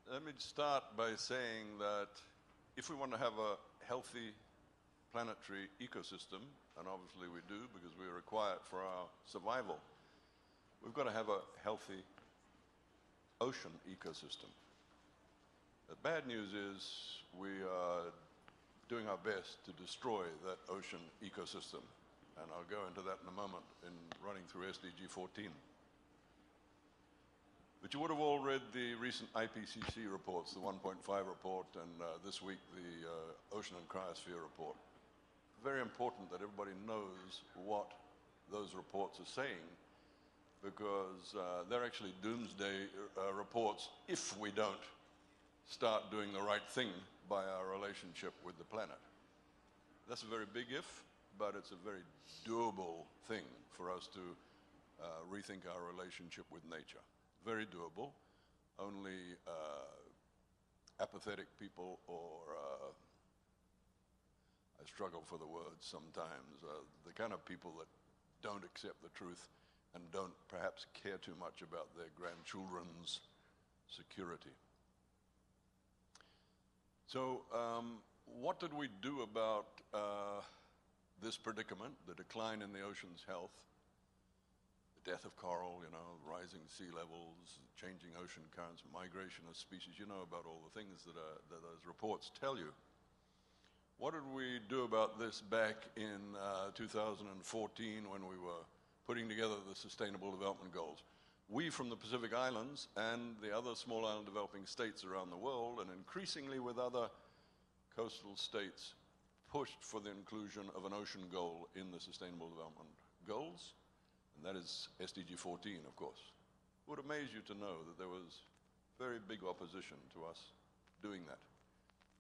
Let me start by saying that if we want to have a healthy planetary ecosystem, and obviously we do because we require it for our survival, we've got to have a healthy ocean ecosystem. The bad news is we are doing our best to destroy that ocean ecosystem, and I'll go into that in a moment in running through SDG 14. But you would have all read the recent IPCC reports, the 1.5 report, and this week the Ocean and Cryosphere report. Very important that everybody knows what those reports are saying, because they're actually doomsday reports if we don't start doing the right thing by our relationship with the planet. That's a very big if, but it's a very doable thing for us to rethink our relationship with nature. Very doable. Only apathetic people, or I struggle for the words sometimes, the kind of people that don't accept the truth and don't perhaps care too much about their grandchildren's security. So what did we do about this predicament, the decline in the ocean's health, the death of coral, rising sea levels, changing ocean currents, migration of species? You know about all the things that those reports tell you. What did we do about this back in 2014 when we were putting together the Sustainable Development Goals? We from the Pacific Islands and the other small island developing states around the world, and increasingly with other coastal states, pushed for the inclusion of an ocean goal in the Sustainable Development Goals, and that is SDG 14, of course. It would amaze you to know that there was very big opposition to us doing that,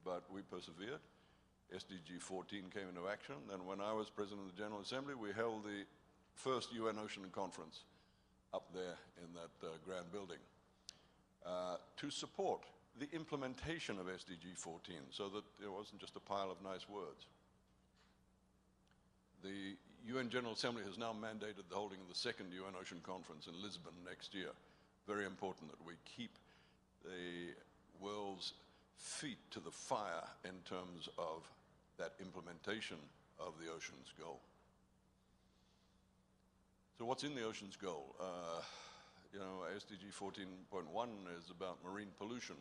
but we persevered. SDG 14 came into action, and when I was President of the General Assembly, we held the first UN Ocean Conference up there in that grand building to support the implementation of SDG 14, so that it wasn't just a pile of nice words. The UN General Assembly has now mandated the holding of the second UN Ocean Conference in Lisbon next year. Very important that we keep the world's feet to the fire in terms of that implementation of the ocean's goal. So what's in the ocean's goal? SDG 14.1 is about marine pollution.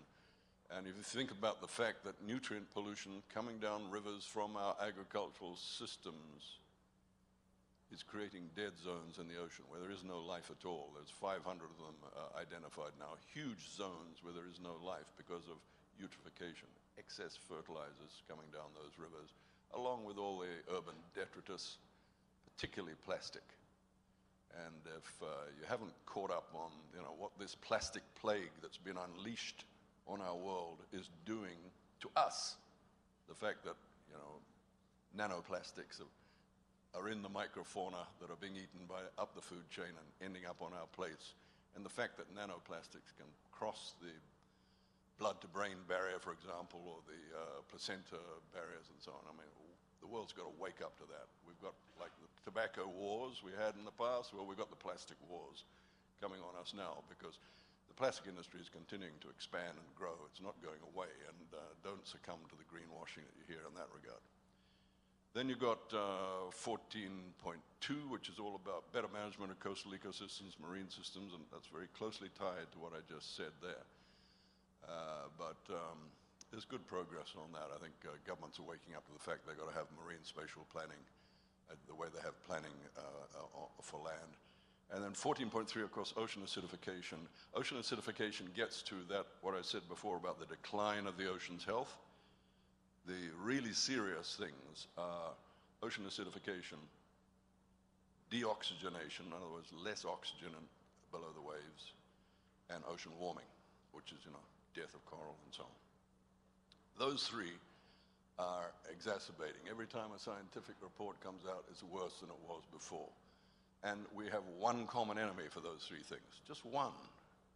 And if you think about the fact that nutrient pollution coming down rivers from our agricultural systems is creating dead zones in the ocean where there is no life at all. There's 500 of them identified now, huge zones where there is no life because of eutrophication, excess fertilizers coming down those rivers, along with all the urban detritus, particularly plastic. And if you haven't caught up on what this plastic plague that's been unleashed on our world is doing to us, the fact that nanoplastics are in the microfauna that are being eaten up the food chain and ending up on our plates, and the fact that nanoplastics can cross the blood-to-brain barrier, for example, or the placenta barriers and so on. I mean, the world's got to wake up to that. We've got, like the tobacco wars we had in the past, well, we've got the plastic wars coming on us now, because the plastic industry is continuing to expand and grow. It's not going away, and don't succumb to the greenwashing that you hear in that regard. Then you've got 14.2, which is all about better management of coastal ecosystems, marine systems, and that's very closely tied to what I just said there. But there's good progress on that. I think governments are waking up to the fact they've got to have marine spatial planning the way they have planning for land. And then 14.3, of course, ocean acidification. Ocean acidification gets to that, what I said before about the decline of the ocean's health. The really serious things are ocean acidification, deoxygenation, in other words, less oxygen below the waves, and ocean warming, which is, death of coral and so on. Those three are exacerbating. Every time a scientific report comes out, it's worse than it was before. And we have one common enemy for those three things, just one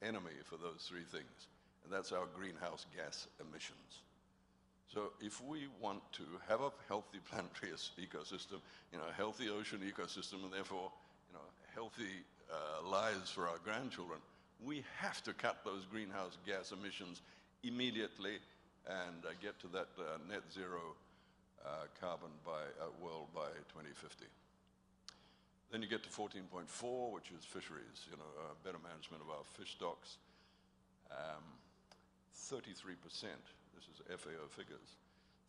enemy for those three things, and that's our greenhouse gas emissions. So if we want to have a healthy planetary ecosystem, a healthy ocean ecosystem, and therefore, healthy lives for our grandchildren, we have to cut those greenhouse gas emissions immediately and get to that net zero carbon world by 2050. Then you get to 14.4, which is fisheries, better management of our fish stocks. 33%, this is FAO figures,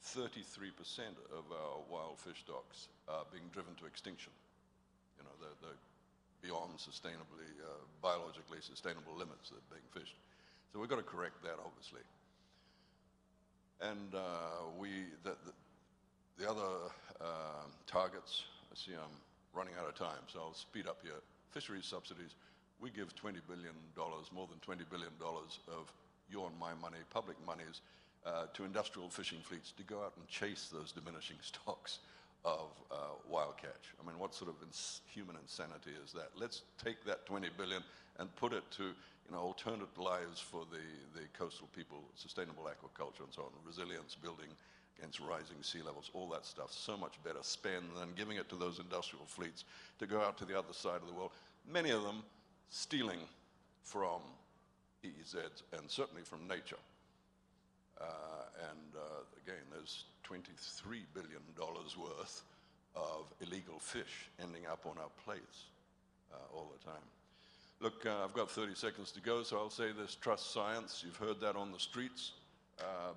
33% of our wild fish stocks are being driven to extinction. They're beyond sustainably, biologically sustainable limits that are being fished. So we've got to correct that, obviously. And the other targets, I see I'm running out of time, so I'll speed up here. Fisheries subsidies, we give $20 billion, more than $20 billion of your and my money, public monies, to industrial fishing fleets to go out and chase those diminishing stocks of wild catch. I mean, what sort of human insanity is that? Let's take that $20 billion and put it to alternate lives for the coastal people, sustainable aquaculture and so on, resilience building against rising sea levels, all that stuff. So much better spend than giving it to those industrial fleets to go out to the other side of the world, many of them stealing from EEZs and certainly from nature. Again, there's $23 billion worth of illegal fish ending up on our plates all the time. Look, I've got 30 seconds to go, so I'll say this: trust science. You've heard that on the streets,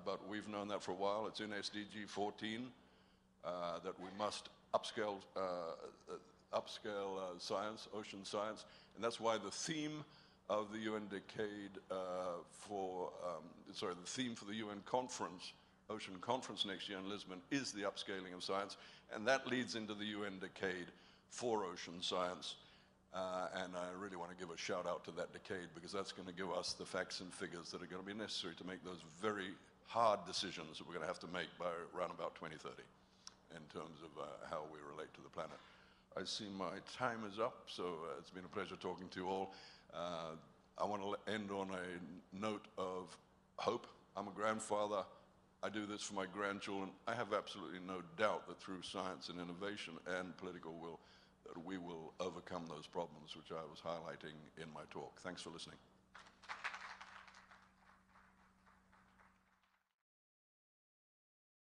but we've known that for a while. It's in SDG 14 that we must upscale science, ocean science, and that's why the theme of the UN decade the theme for the UN conference, Ocean Conference next year in Lisbon, is the upscaling of science, and that leads into the UN decade for ocean science. And I really want to give a shout out to that decade, because that's going to give us the facts and figures that are going to be necessary to make those very hard decisions that we're going to have to make by around about 2030 in terms of how we relate to the planet. I see my time is up, so it's been a pleasure talking to you all. I want to end on a note of hope. I'm a grandfather. I do this for my grandchildren. I have absolutely no doubt that through science and innovation and political will, that we will overcome those problems which I was highlighting in my talk. Thanks for listening.